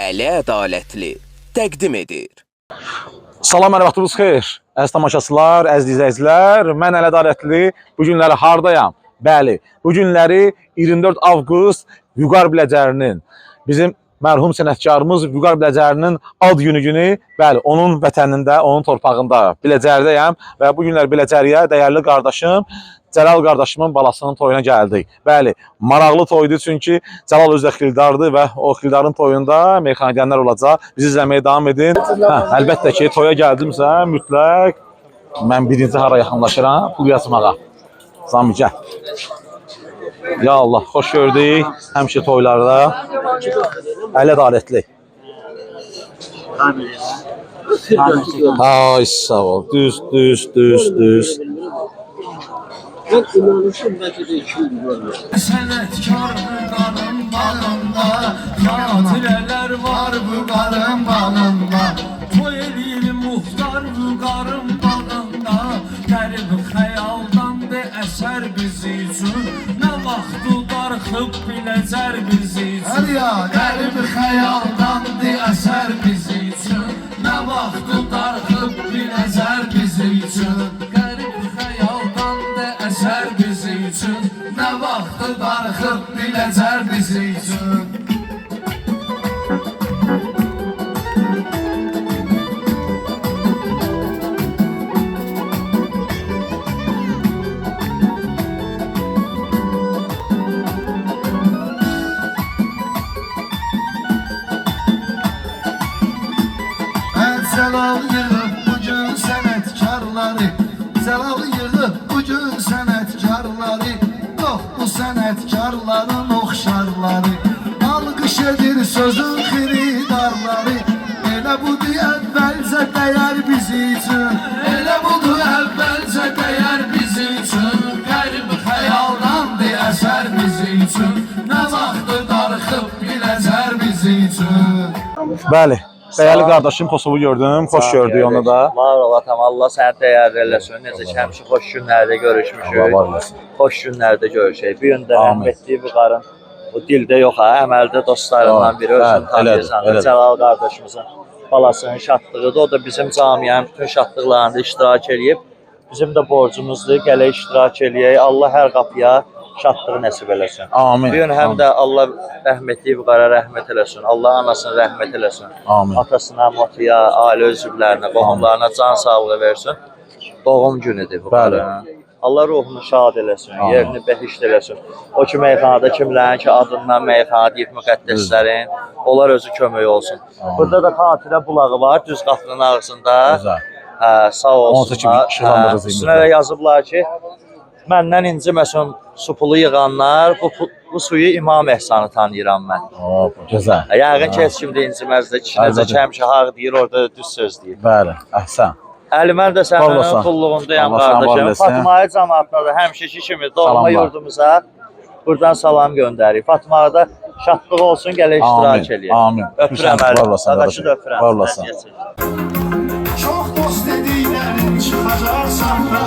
Əli Ədalətli təqdim edir. Salam, hər vaxtınız xeyir. Əziz tamaşaçılar, əziz izləyicilər, mən Əli Ədalətli. Bu günləri hardayam? Bəli, bu günləri 24 avqust Vüqar Biləcərinin, bizim mərhum sənətkarımız Vüqar Biləcərinin ad günü, bəli, onun vətənində, onun torpağında Biləcərdəyəm və bu günlər Biləcəriyə dəyərli qardaşım Cəlal qardaşımın balasının toyuna gəldik. Bəli, maraqlı toydu çünki Cəlal özü də xildardır və o xildarın toyunda meyxana gələnlər olacaq. Bizi izləməyə davam edin. Əlbəttə ki, toya gəldimsə mütləq mən birinci hara yaxınlaşıram? Pul yazmağa. Sami gəl. Ya Allah, xoş gördük. Həmişə toylarda. Əli Ədalətli. Ay sağ ol. Düz. Ben inanmışım belki de 2 yıl görmüyor. Sənətkar Vüqarın bağında, xatireler var Vüqarın bağında. Toy eləyir muhtar Vüqarın bağında. Qərib xəyaldandı əsər bizi üçün. Nə vaxtı darxıb biləcər bizi üçün. Qərib xəyaldandı əsər bizi üçün. Nə vaxtı darxıb biləcər bizi üçün. Əsər bizi üçün, nə vaxtı darıxıb biləcər bizi üçün. Cəlal yığıb bugün sənətkarları, Cəlal yığıb bugün sənətkarları, yox bu sənətkarların oxşarları, alqış edir sözün xiridarları. Elə budur əvvəlcə dəyər bizi üçün, elə budur əvvəlcə dəyər bizi üçün. Qərib xəyaldandı əsər bizi üçün, nə vaxtı darıxıb biləcər bizi üçün. Bəli. Dəyərli qardaşım Kosovu gördüm, xoş gördük onu da. Var olatam, Allah səni dəyərli eləsin. Necə ki, həmişə xoş günlərdə görüşmüşük. Xoş günlərdə görüşək. Bir gün də rəhmətli Vüqarın, o dildə yox ha, əməldə dostlarından biri, özün tanıyırsan. Cəlal qardaşımızın balasının şadlığıdır. O da bizim camiənin bütün şadlıqlarında iştirak eləyib. Bizim də borcumuzdur, gələk iştirak eləyək. Allah hər qapıya şadlığı nəsib eləsin. Amin. Bir gün həm də Allah rəhmətli Vüqara rəhmət eləsin. Allah anasını rəhmət eləsin. Amin. Atasına, mataya, ailə üzvlərinə, qohumlarına can sağlığı versin. Doğum günüdür Vüqarın. Allah ruhunu şad eləsin, yerini behişt eləsin. O ki meyxanada kimlərin ki adından meyxana deyib müqəddəslərin, onlar özü kömək olsun. Burada da xatirə bulağı var, düz qapının ağzında. Güzel. Sağ olsunlar. Üstünə də yazıblar ki, məndən inciməsin su pulu yığanlar, bu suyu İmam Ehsanı tanıyıram mən. Güzel. Yəqin ki, heç kim də inciməzdir. Kişinəcə ki, həmişə haq deyir, orada düz söz deyir. Bəli, əhsən. Əli, mən də sənin qulluğundayım qardaşım. Fatmaya cəmaatına da həmişəki kimi doğma yurdumuza buradan salam göndərik. Fatmaya da şadlıq olsun, gələ iştirak eləyək. Amin. Öpürəm Əli, ağaçı da öpürəm. Var olasın. Çok dost dediklerin çıkacak sahra,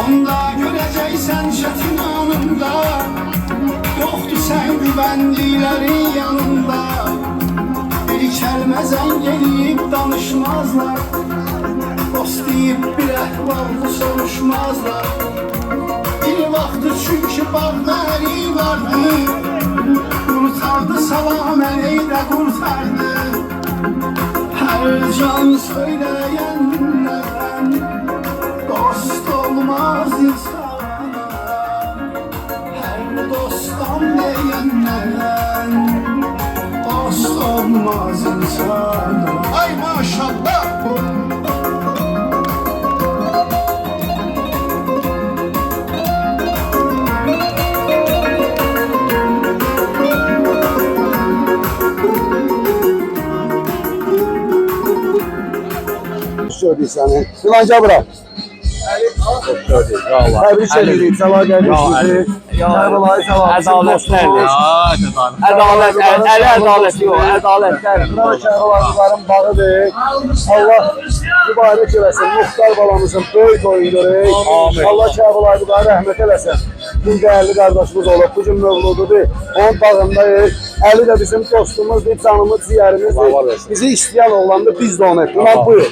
onda göreceksen çetin anında. Yoktu sen güvenliklerin yanında, bir kelmezen gelip danışmazlar. Dost deyip bir əhvalını soruşmazlar. Bir vaxtı çünkü bağda əli vardı, kurtardı salam əli də kurtardı. Her can söyleyenlerden dost olmaz insana, her dostum diyenlerden dost olmaz insana. Ay maşallah. Gördük səni. Filanca bırak. Təbrik edirik, Cəlal gəlmişsiniz. Kərbəlayı Ədalətlərdir. Ədalət, Əli ədalət yox, ədalətlər. Kərbəlayıların bağıdır. Allah mübarək eləsin. Muxtar balamızın böyük oyun görək. Allah Kərbəlayılara rəhmət eləsin. Bu dəyərli qardaşımız olub. Bu gün mövlududur. Onun bağındayıq. Əli də bizim dostumuzdur, canımız, ciyərimizdir. Bizi istəyən oğlandır, biz də onu etdik. Buyur.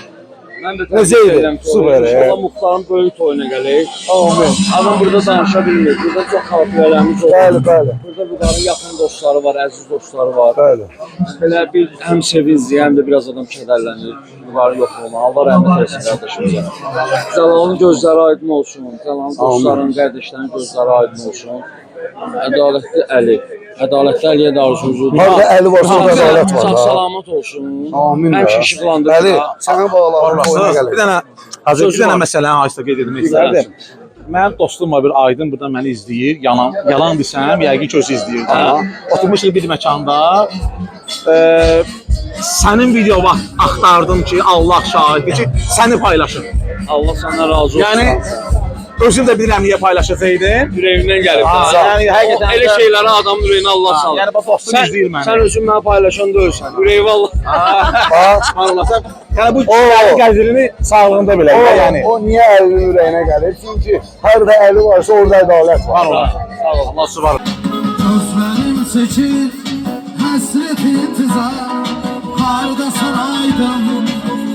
Mən də Necə təşəkkür idi? edirəm ki, Super, İnşallah Muxtarın böyük toyuna gələk. Amin. Adam burada danışa bilmir. Burada çox xatirələrimiz olur. Bəli, bəli. Burada Vüqarın yaxın dostları var, əziz dostları var. Bəli. Belə bir həm sevinci, həm də biraz adam kədərlənir. Vüqarın yox olma. Allah rəhmət etsin qardaşımıza. Cəlalın gözləri aydın olsun. Cəlalın dostlarının, qardaşlarının gözləri aydın olsun. Ədalətli Əli. Ədalətli Əliyə də arzumuzdur. Harada Əli varsa orada ədalət var. Sağ salamat olsun. Amin. Həmişə işıqlandırır. Əli, sənə bağlanır, oyuna Bir gəlir. dənə Hacı, bir dənə məsələni haqqında qeyd etmək istərdim. Mənim dostum var bir Aydın burada məni izləyir. Yalan desəm, yəqin ki özü izləyir də. Oturmuşuq bir məkanda. Sənin video axtardım ki, Allah şahiddir ki, səni paylaşım. Allah səndən razı olsun. Yəni özüm də bilirəm niyə paylaşacaydın. Ürəyindən gəlib. Yəni həqiqətən Elə şeyləri adamın ürəyinə Allah salır. Yəni bax dostum izləyir məni. Sən özün mənə paylaşan deyilsən. Ürəyi vallah. Sağolasam. Yəni bu gəzirini sağlığında belə yəni. O niyə Əlinin ürəyinə gəlir? Çünki harada Əli varsa orada ədalət var. Sağ ol. Allah subhanahu. Gözlerim çekir hasret intizar. Hardasan aydın,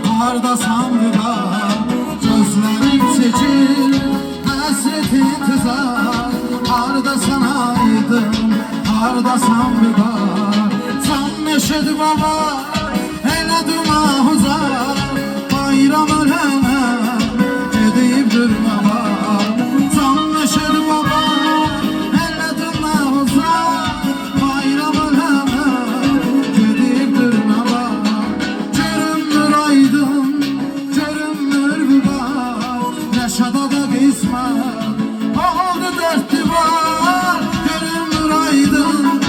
hardasan vüqar. Gözlerim çekir hasret intizar. Hardasan aydın, hardasan vüqar. Can neşed baba, hele dumahuzar. Bayram ölene, edip durma var. Can neşed baba, hele dumahuzar. Bayram ölene, edip durma var. Görünmür aydın, görünmür vüqar. Reşada da kısmet, oldu dört divar. Görünmür aydın,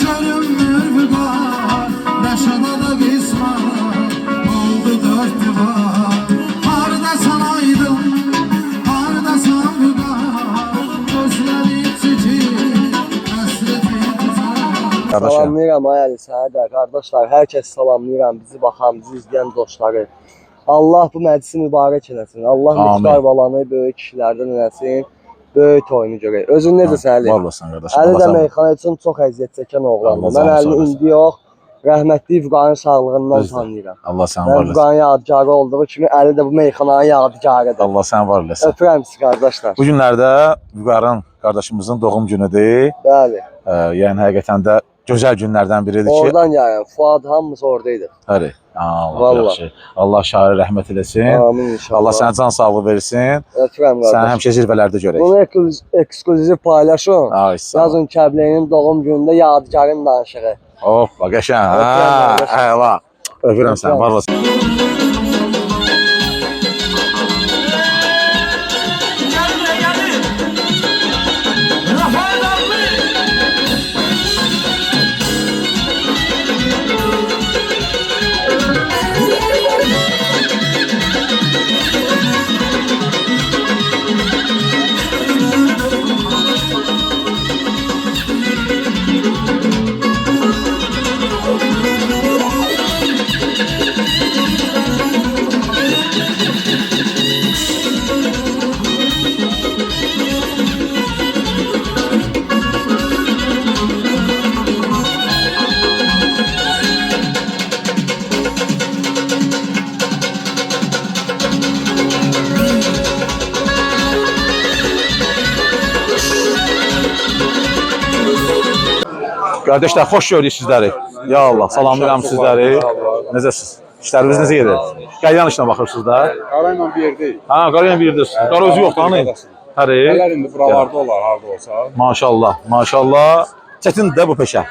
görünmür vüqar. Reşada da kısmet, oldu dört divar. Hardasan aydın, hardasan vüqar. Gözleri çekir, hasret intizar. Qardaşım. Salamlayıram ay Əli sənə də, qardaşlar, hər kəs salamlayıram, bizi baxan, bizi izləyən dostları. Allah bu məclisi mübarək eləsin. Allah Muxtar balanı böyük kişilərdən eləsin. Böyük oyunu görək. Özün necəsən Əli? Vallahi qardaşım. Əli də meyxana üçün çox əziyyət çəkən oğlandır. Allah Mən sağ Əlini olasın. indi yox, rəhmətli Vüqarın sağlığından Düzdür. tanıyıram. Allah sən Mən var eləsin. Vüqarın yadigarı olduğu kimi Əli də bu meyxananın yadigarıdır. Allah sən var eləsin. Öpürəm sizi qardaşlar. Bu günlərdə Vüqarın qardaşımızın doğum günüdür. Bəli. Yəni həqiqətən də gözəl günlərdən biridir ki, Oradan gəlirəm. Fuad hamımız oradaydı. Həri. Allah Vallahi. yaxşı. Allah şairi rəhmət eləsin. Amin inşallah. Allah sənə can sağlığı versin. Öpürəm Səni qardaş. həmişə zirvələrdə görək. Bunu ekskluziv paylaşın. Ay sağ ol. Yazın Kəbləyinin doğum günündə yadigarın danışığı. Hoppa, qəşəng. Öpürəm, Hə, əla. Öpürəm səni, var olasın. Qardaşlar, xoş gördük sizləri. Ya Allah, salamlayıram sizləri. Necəsiz? İşləriniz necə gedir? Qəlyan işinə baxırsınız da. Qarayla bir yerdəyik. Ha, qəlyan bir yerdəsiniz. Qara özü yoxdur, hani? Həri. Gələr indi buralarda olar, harda olsa. Maşallah, maşallah. Çətindir də bu peşə.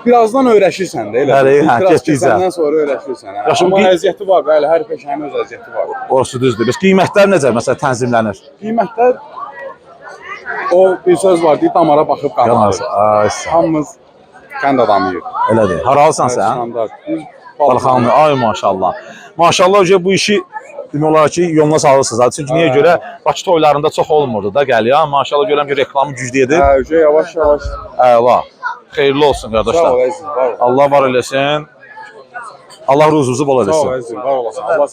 Birazdan öyrəşirsən də elə. Bəli, hə, Biraz getdikcə. keçəndən sonra öyrəşirsən. Hə. Yaxşı, Amma bir- əziyyəti var, bəli, hər peşənin öz əziyyəti var. Orası düzdür. Bəs qiymətlər necə məsələn tənzimlənir? Qiymətlər o bir söz var, deyir, damara baxıb qanır. Ay sağ ol. Hamımız kənd adamıyıq. Elədir. Haralısan sən? Standart. Biz Balıqhanlı. Ay maşallah. Maşallah hocam bu işi demək olar ki yoluna salırsınız. Çünki niyə görə Bakı toylarında çox olmurdu da gəliyən. Maşallah görürəm ki reklamı güclüdür. Hə, öcə yavaş-yavaş. Əla. Xeyirli olsun Sağ qardaşlar. ol, əzizim, var ol. Allah var eləsin. Allah ruzunuzu bol Sağ ol, eləsin. əzizim, var olasın. Allah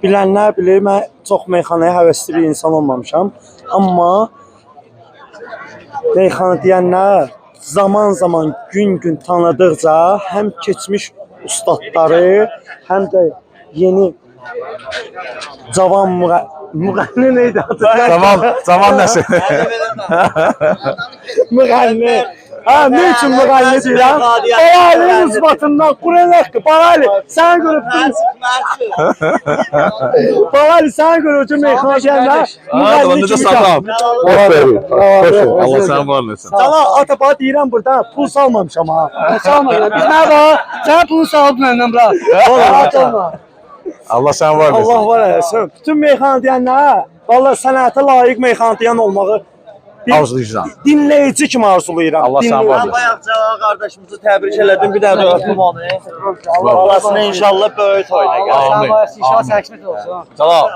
bilənlər bilir, mən çox meyxanaya həvəsli bir insan olmamışam. Amma meyxana deyənlər zaman gün tanıdıqca həm keçmiş ustadları, həm də yeni cavan müğənni neydi adı? Zaman nəsil. Müğənni. Ha, ne üçün müğənni deyirəm? Bağali'nin uzbatından Kur'an haqqı. Bağali, sana göre Bağali, sana göre hocam meyxana deyənlər müğənni kimi satam. Allah sen var olasın. Sana atapa deyirəm burada, pul salmamışam ha. Salmamışam. Biz nə var? Sən pul saldın məndən bura. Rahat olma. Allah sen var olasın. Allah var eləsin. Bütün meyxana deyənlər, vallahi sənətə layiq meyxana deyən olmağı arzulayacağım. Dinləyici kimi arzulayıram. Allah sen var Ben olasın. bayaq Cəlal qardaşımızı təbrik elədim. Bir də öpüm onu. Allah olasına inşallah böyük oyuna gəlir. Amin. İnşallah səkmət olsun. Cəlal,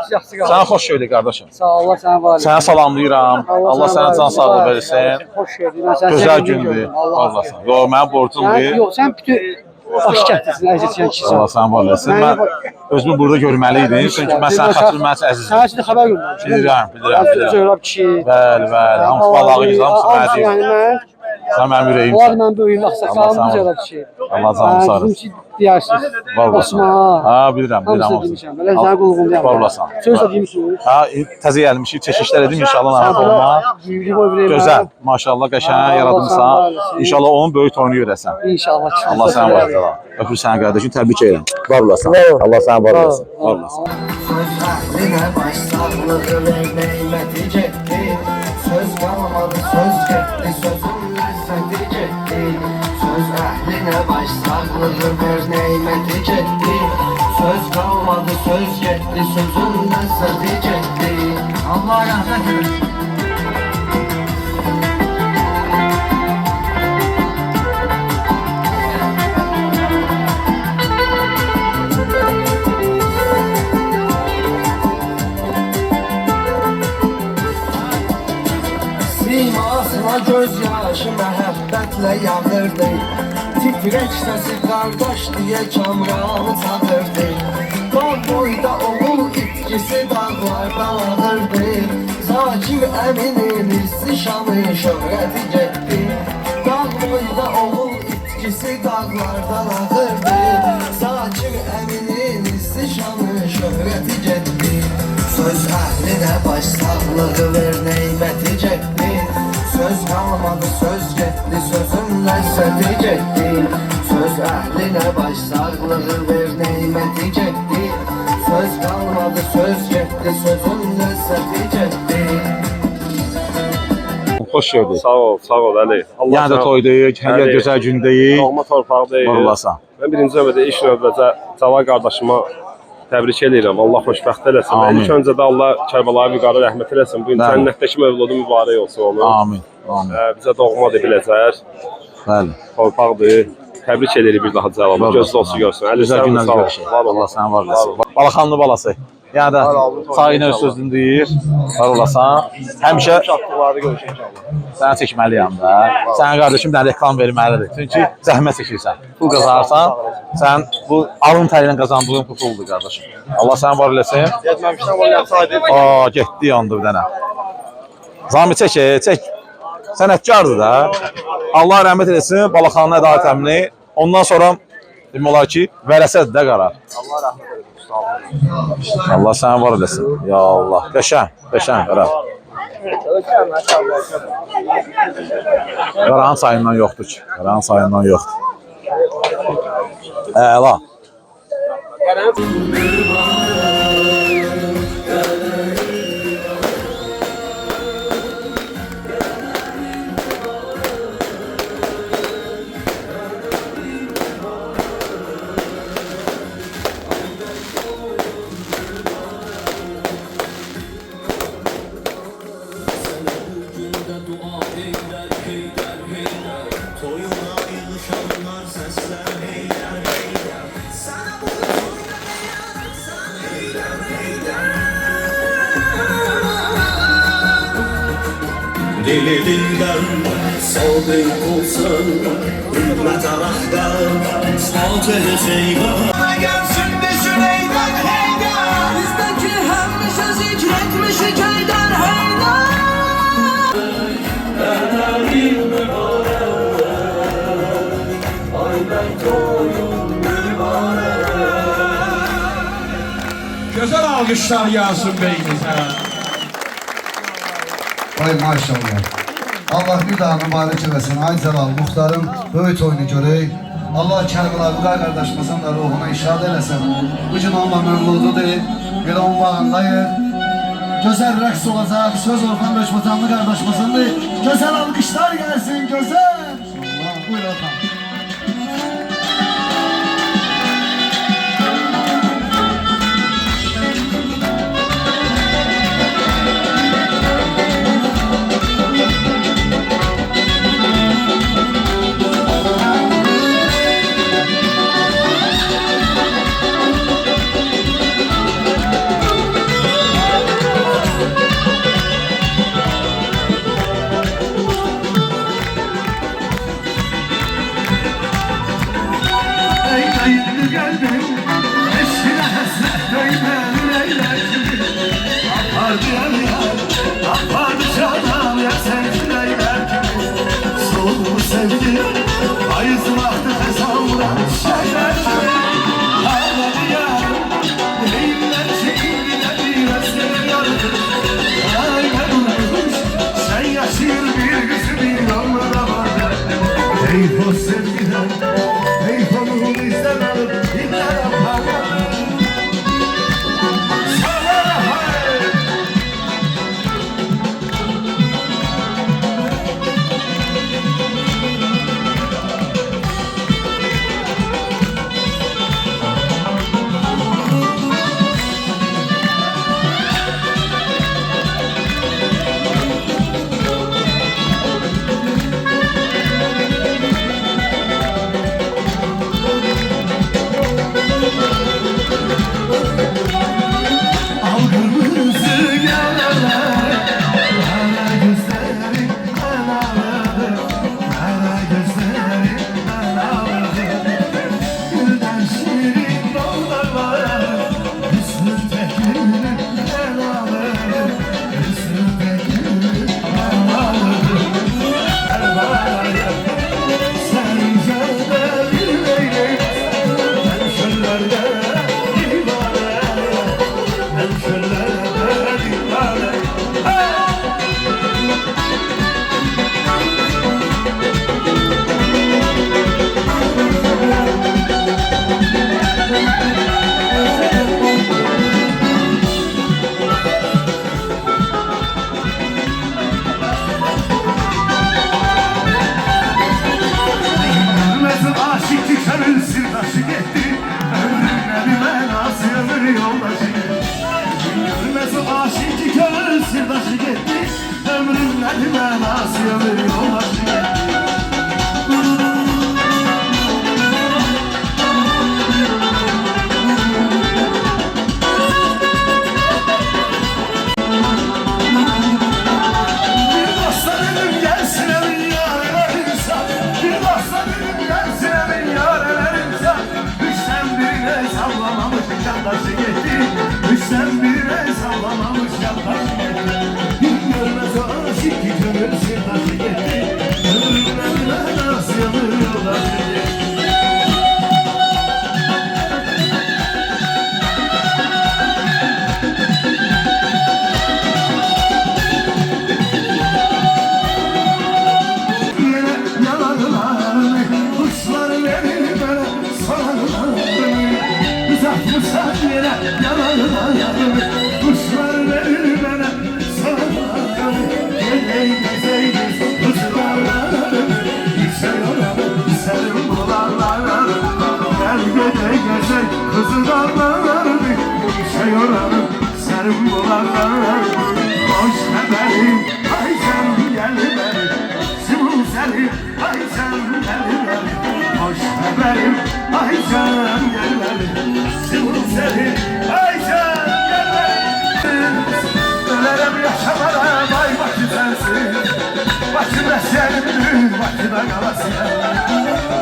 sana xoş gördük qardaşım. Sağ ol, Allah sənə var. Səni salamlayıram. Allah sənə can sağlığı versin. Xoş gördük. Mən səni Gözəl sevindim gündür. gördüm. Allah Vallahi. Yo, mənim borcumdur. Yox, sən bütün baş gətirsin, əziz kişisən. Allah sen var olasın. Mən özümü burada görməliydim. Çünki mən səni xatırım, mən səni əzizim. Sənə üçün xəbər göndərmişəm. Bilirəm. Cöhrab kişi. Bəli. Hamısı balağı güzel, hamısı Hamısı mədim. yəni mən. Sən mənim ürəyimsən. Onlar mən böyüyüm, axsaqalım Cöhrab kişi. Allah canını sağ olsun. Bizim deyirsiniz. Vallahi. Osman. Ha, bilirəm. Hamısını demişəm. Belə sənə qulğundayam. Var olasın. Söz də demişsiniz. Ha, təzə gəlmişik, çəkişlər edim inşallah narahat olma. Gözəl, maşallah qəşəng yaradımsan. İnşallah onun böyük toyunu görəsən. İnşallah. Allah sənə var olasın. Öpür səni qardaşım, təbrik edirəm. Var olasın. Allah sənə var olasın. Var olasın. Söz əhlinə baş sağlığı ver neyməti getdi. Söz qalmadı, söz getdi, sözün ləzzəti getdi. Söz əhlinə baş sağlığı ver neyməti getdi. Söz qalmadı, söz getdi, sözün ləzzəti getdi. Allah rəhmət eylesin. Simasına göz yaşı məhəbbətlə yağırdı. Titrək səsi qardaş deyə kamranı çağırdı. Dağ boyda oğul itkisi dağlarda ağırdı. Zakir əminin hissi şanı şöhrəti getdi. Dağ boyda oğul itkisi dağlardan ağırdı. Zakir əminin hissi şanı şöhrəti getdi. Söz əhlinə baş sağlığı ver neyməti getdi. Söz qalmadı, söz getdi, sözün ləzzəti getdi. Söz əhlinə baş sağlığı ver neyməti getdi. Söz qalmadı, söz getdi, sözün ləzzəti getdi. Xoş gördük. Sağ ol Əli. Yəni də toydayıq, hər yer gözəl gündəyik. Doğma torpaqdayıq. Var olasın. Mən birinci növbədə ilk növbədə Cəlal qardaşıma təbrik edirəm. Allah xoşbəxt eləsin. Amin. İlk öncə də Allah Kərbəlayı Vüqarı rəhmət eləsin. Bu gün Bəli. cənnətdəki mövludu mübarək olsun onun. Amin. Amin. Bizə doğmadır biləcər. Bəli. Torpaqdır. Təbrik edirik bir daha Cəlalı. Gözlə olsun görsün. Əli Gözəl sağ günlər ol. görüşək. Allah sənə var olasın. Balaxanlı balası. Yəni də sayın öz sözünü deyir. Var olasan. Həmişə Şatlıqlarda görüşək inşallah. sənə çəkməliyəm də. Sənin qardaşım da reklam verməlidir. Çünki zəhmət çəkirsən. Pul qazanırsan, sən bu alın tərindən qazandığın puldur qardaşım. Allah səni var eləsin. Getməmişdən var yapsaydı. Aa, getdi yandı bir dənə. Zami çək, çək. Sənətkardır da. Allah rəhmət eləsin, Balaxanlı Ədalət əmini. Ondan sonra demək olar ki, vərəsədir də qarar. Allah rəhmət eləsin. Allah səni var eləsin. Ya Allah. Qəşəng, qarar. Qaranın sayından yoxdur ki. Qaranın sayından yoxdur. Əla. Dili dildən salqın olsun, ümmət araqdan, salcı hüseyin. Gəlsin düşün eydən heydən, alqışlar gəlsin beyinizə. Ay maşallah. Allah bir daha mübarək eləsin. Ay Cəlal, Muxtarın böyük oyunu görək. Allah Kərbəlayı qardaşımızın da ruhuna işadə eləsin. Bu gün amma məmnunludur. Belə onlarındayıq. Gözəl rəqs olacaq. Söz Orxan Röşməcanlı qardaşımızındır. Gözəl alqışlar gəlsin, gözəl. Buyur Orxan.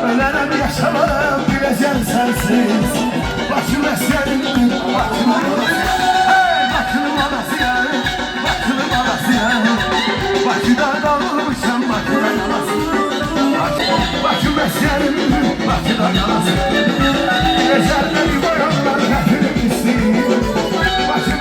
Ölərəm yaşamaram biləcəm sənsiz. Başım əsgərim, başım əsgərim. Hey, başımın anasıyam, başımın anasıyam. Bakıda qalmışam, Bakıda qalasıyam. Başım əsgərim, Bakıda qalasıyam. Gözəlləri boyanlar gətirib istəyir.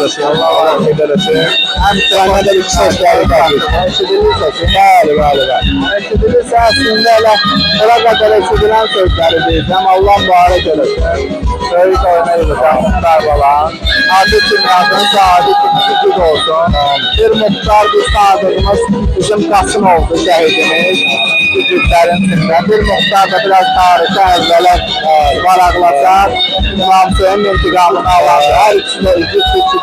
qardaşım. Allah rəhmət eləsin. Həmçinin də bir səsləri var. Eşidilir səsi. Bəli, bəli, bəli. Eşidilirsə əslində elə qədər eşidilən sözləri deyəcəm. Allah mübarək eləsin. Böyük oyuna edəcəm Kərbəlan. Adı dünyasının saati kimi gücü olsun. Bir muhtar bir sadığımız bizim Qasım oldu şəhidimiz. Gücüklərin içində. Bir muhtar da biraz tarixi əvvələ varaqlasar. İmam Hüseyin intiqamını alar. Hər ikisində üzü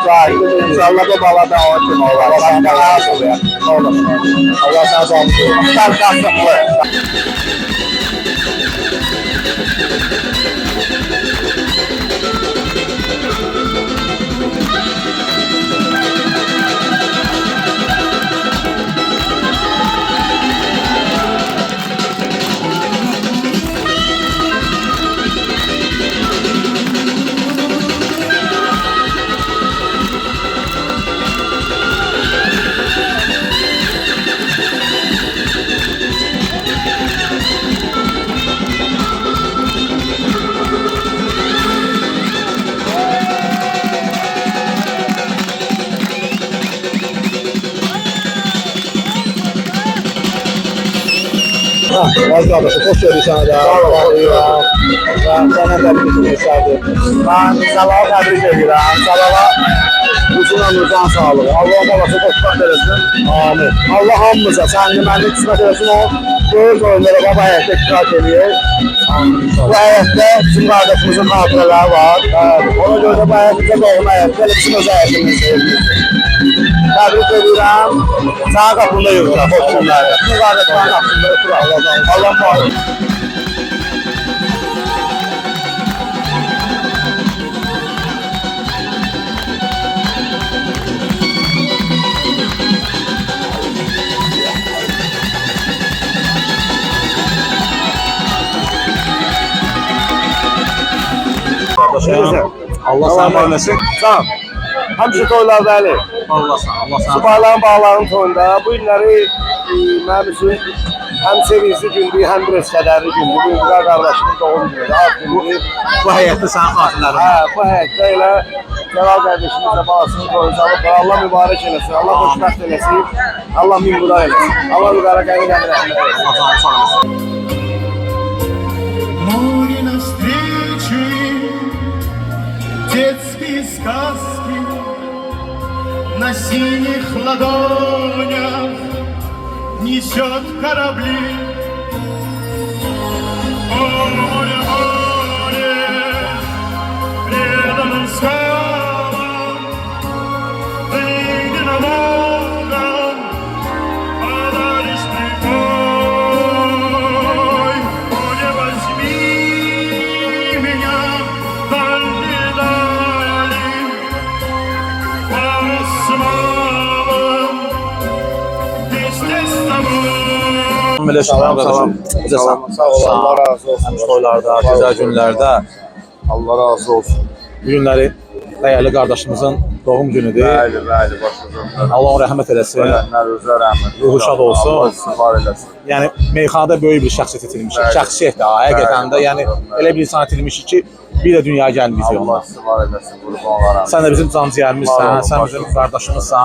cahildir. İnşallah bu balada o kimi olar. Allah razı olsun. Allah sağ olsun. Muhtar Qasımlı. Az qardaşım, xoş gördük sənə də. Sənə təbrik etmişlərdir. Mən Cəlala təbrik edirəm. Cəlala uzun ömürdən sağlığı. Allah balası xoşbəxt eləsin. Amin. Allah hamımıza, sənli mənli qismət eləsin. O böyük oyunlara baba həyətdə iştirak edir. Bu həyətdə bizim qardaşımızın xatirələri var. Ona görə də bu həyətimizə doğum həyətdə elə bizim öz həyətimiz. Təbrik edirəm. Sağ qapında yığılır, xoş günlərdə. Bu qardaşların qapında oturur. Allah mübarək. Allah sağ vermesin. Sağ ol. Həmişə toylarda əli. Allah sağ ol. Subayların bağların toyunda bu günləri mənim üçün həm sevincli gündür, həm bir kədərli gündür. Bu Ülqar qardaşımın doğum günüdür, ad gündür. Bu həyətdə sənin xatirələrin? Hə, bu həyətdə elə Cəlal qardaşımızla balasının toyunu alıb, Allah mübarək eləsin, Allah xoşbəxt eləsin, Allah min budar eləsin. Allah Ülqara qəni rəhmət eləsin. Allah sağ olasın. Море навстречу, детские сказки на синих ладонях несет корабли. О, море, море, преданным скалам, выйди на волгам, подалишь прибой. Море, возьми меня дальние дали, по смолам, вместе с тобой. Salam, salam. Sağ ol, Allah razı olsun. Həmiş toylarda, gözəl günlərdə. Allah razı olsun. Bu günləri dəyərli qardaşımızın doğum günüdür. Bəli, bəli, başımızın. Allah ona rəhmət eləsin. Ölənlər özə rəhmət. Ruhu şad olsun. Allah istiğfar eləsin. Yəni, meyxanada böyük bir şəxsiyyət itilmişik. Şəxsiyyət də, həqiqətən də, yəni, elə bir insan itilmişik ki, bir də dünyaya gəlməyəcək onlar. Allah istiğfar eləsin, qurban olaram. Sən də bizim canciyərimizsən, sən bizim qardaşımızsan.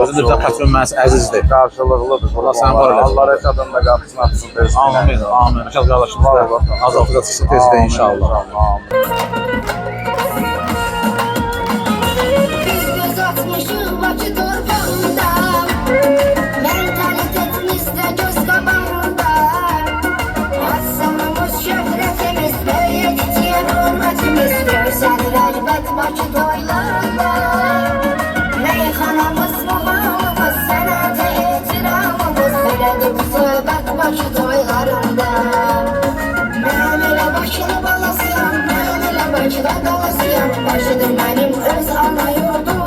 Özün də bizə xətrin mənəsi əzizdir. Qarşılıqlıdır. Allah səni var eləsin. Allah rəşadın da qapısını açsın tezdən. Amin, amin. Rəşad qardaşımız da azaltıda çıxsın tezdən inşallah. Başıdır benim öz ana yurdum.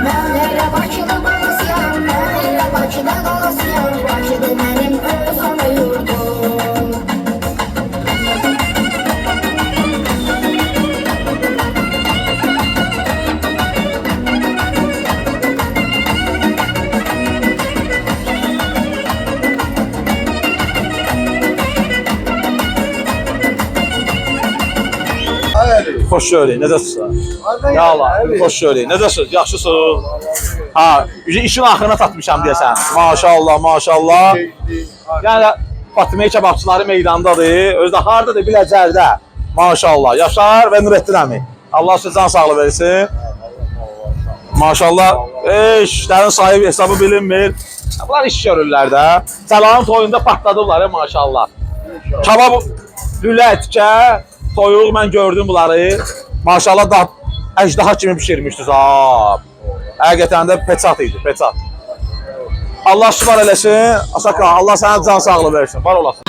Ben hele Bakı'da kalasıyam, ben hele Bakı'da kalasıyam. Başıdır benim öz ana yurdum. xoş gördük. Necəsiz? Ya Allah, xoş gördük. Necəsiz? Yaxşısınız? Ha, işin axırına tatmışam deyəsən. Maşallah, maşallah. Yəni Fatime kebabçıları meydandadır. Özü də hardadır? Biləcərdə. Maşallah. Yaşar və Nurəddin əmi. Allah sizə can sağlığı versin. Maşallah. İşlərin sahibi hesabı bilinmir. Bunlar iş görürlər də. Səlanın toyunda patladıblar maşallah. Kebab, lülə, etkə, toyuq mən gördüm bunları. Maşallah da əjdaha kimi pişirmişdiniz. Həqiqətən də peçat idi, peçat. Allah şübar eləsin. Asaka, Allah sənə can sağlığı versin. Var olasın.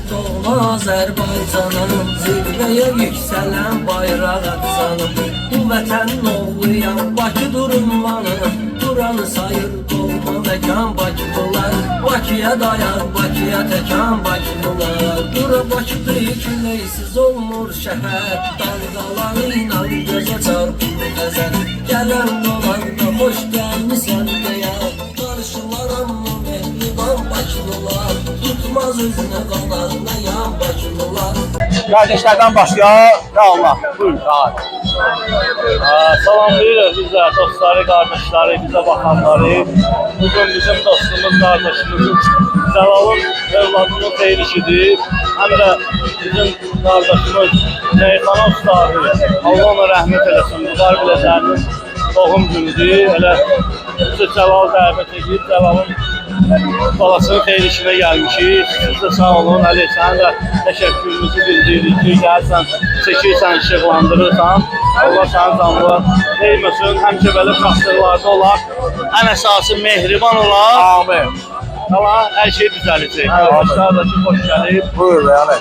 Doğma Azərbaycanım, zirvəyə yüksələn bayraq atsanım. Bu vətənin oğluyam, Bakı durummanım. Duranı sayır doğma məkan Bakılılar. Bakıya dayar, Bakıya təkan Bakılılar. Dura Bakıda küləysiz olmur şəhər. Dalğaları ilə gözə çarpır nəzər. Gələn dolarda xoş gəlmisən deyə. Qarşılaram mı mehriban Bakılılar. Tutmaz özünə qalan nəyan Bakılılar. Kardeşlerden başlayaq. Ya Allah. Buyurun. Rahat. Salamlayırıq bizə, dostları, qardaşları, bizə baxanları. Bugün bizim dostumuz, qardaşımız Cəlalın övladının xeyir işidir. Həm də bizim qardaşımız Neyxana ustadı. Allah ona rəhmət eləsin. Vüqar Biləcərinin doğum günüdür. Elə bizi Cəlal dəvət edib, Cəlalın balasının xeyir işinə gəlmişik. Siz də sağ olun, Əli, sənin də təşəkkürümüzü bildiririk ki, gəlsən, çəkirsən, işıqlandırırsan. Allah sənin canlı neyməsin, həmişə belə şahsırlarda olar. Ən əsası mehriban olar. Amin. Tamam, hər şey düzəlicək. Arkadaşlar da ki, xoş gəlib. Buyur yani.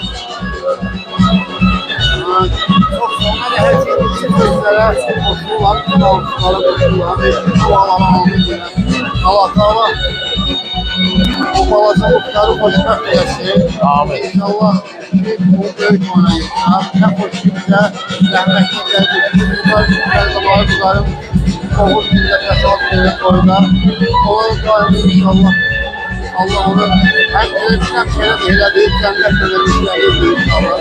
Çox sonra da hər şey düzələrə qoşulurlar, qonşulara qoşulurlar, dualara alınır. Allah Allah. O balaca muhtarı xoşbəxt eləsin. Amin. İnşallah ki, o böyük oynayırsa, nə xoş ki bizə rəhmətli gəldik. Bunların Oğuz millət yaşam verir koyda. Onun daimi inşallah. Allah onu hem gelirken şeref eyledi, cennet önemli inşallah.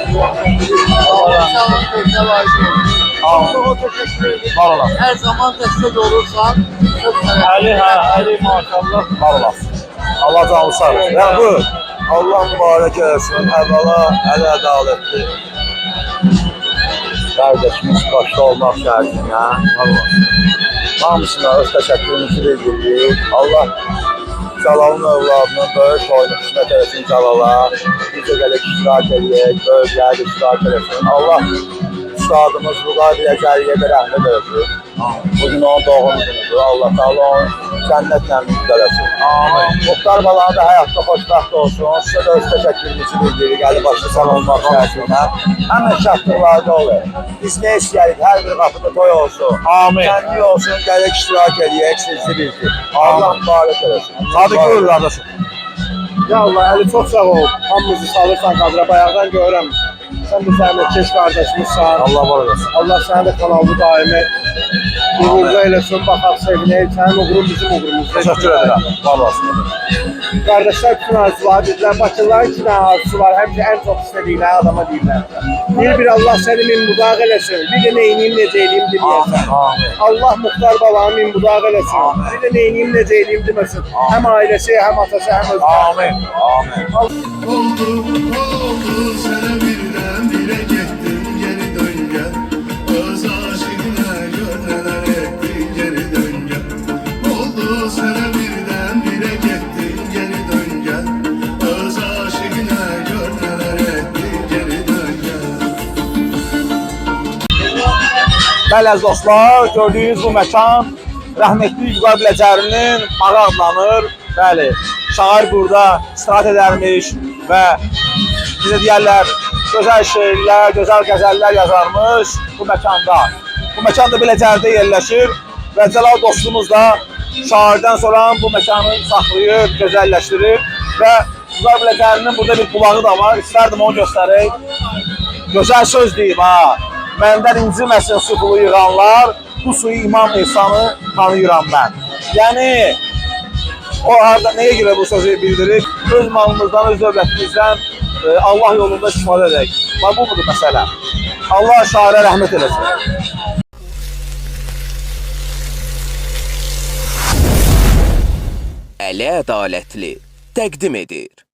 İnşallah tezde layık olur. Çok teşekkür ederim. Var olasın. Her zaman destek olursan çok sevindim. Ali maşallah. Var olasın. Allah canlı sağ olsun. Ya buyur. Allah mübarek eləsin. Əvvəla əli ədalətli. Kardeşimiz başta olmaq şərtinə. Allah. Hamısına öz təşəkkürümüzü bildiririk. Allah Cəlalın övladının böyük oyunu qismət eləsin Cəlala. Biz də gələk iştirak edək, böyüklər də iştirak eləsin. Allah üstadımız Vüqar Biləcəriyə də rəhmət eləsin. Bugün onun doğum günüdür. Allah Teala onu cənnətlə müjdələsin. Amin. Muxtar balanı da həyatda xoşbəxt olsun. Sizə də öz təşəkkürümüzü bildiririk. Əli başlı sağ olmaq şərtinə. Həmin şərtlərdə olur. Biz nə istəyirik? Hər bir qapıda toy olsun. Amin. Kəndi olsun, gələk iştirak edək, sizi bildik. Allah mübarək eləsin. Hadi buyur qardaşım. Ya Allah, Əli çox sağ ol. Hamımızı salırsan kadra, bayaqdan görürəm. Sən də zəhmətkeş qardaşımızsan. Allah var olasın. Allah səni də kanalı daimi uğurlu eləsin, baxaq sevinək. Sənin uğurun bizim uğurumuzdur. Təşəkkür edirəm. Var olasın. Kardeşler bütün arzular dediler. Bakırların iki tane arzusu var. Hem de en çok istediğine adama deyirlər. Bir Allah seni minbudaq eləsin. Bir de neyniyim necə eləyim deməyəsən. Allah muhtar balanı minbudaq eləsin. Bir de neyniyim necə eləyim deməsin. Hem ailesi, hem atası, hem özü. Amin. Amin. Oldu sana birden bire gittin geri dön gel. Öz aşkına gör neler ettin geri dön gel. Oldu sana birden bire gittin geri dön gel. Öz aşkına gör neler ettin geri dön gel. Bəli əziz dostlar, gördüyünüz bu məkan rəhmətli Vüqar Biləcərinin bağı adlanır. Bəli, şair burada istirahət edərmiş və bizə deyərlər, gözəl şeirlər, gözəl qəzəllər yazarmış bu məkanda. Bu məkan da Biləcərdə yerləşir və Cəlal dostumuz da şairdən sonra bu məkanı saxlayır, gözəlləşdirir və Vüqar Biləcərinin burada bir bulağı da var. İstərdim onu göstərək. Gözəl söz deyib ha. Məndən inciməsin su pulu yığanlar, bu suyu İmam İhsanı tanıyıram mən. Yəni, o arada nəyə görə bu sözü bildirir? Öz malımızdan, öz dövlətimizdən Allah yolunda istifadə edək. Bu budur məsələ. Allah şairə rəhmət eləsin. Əli ədalətli təqdim edir.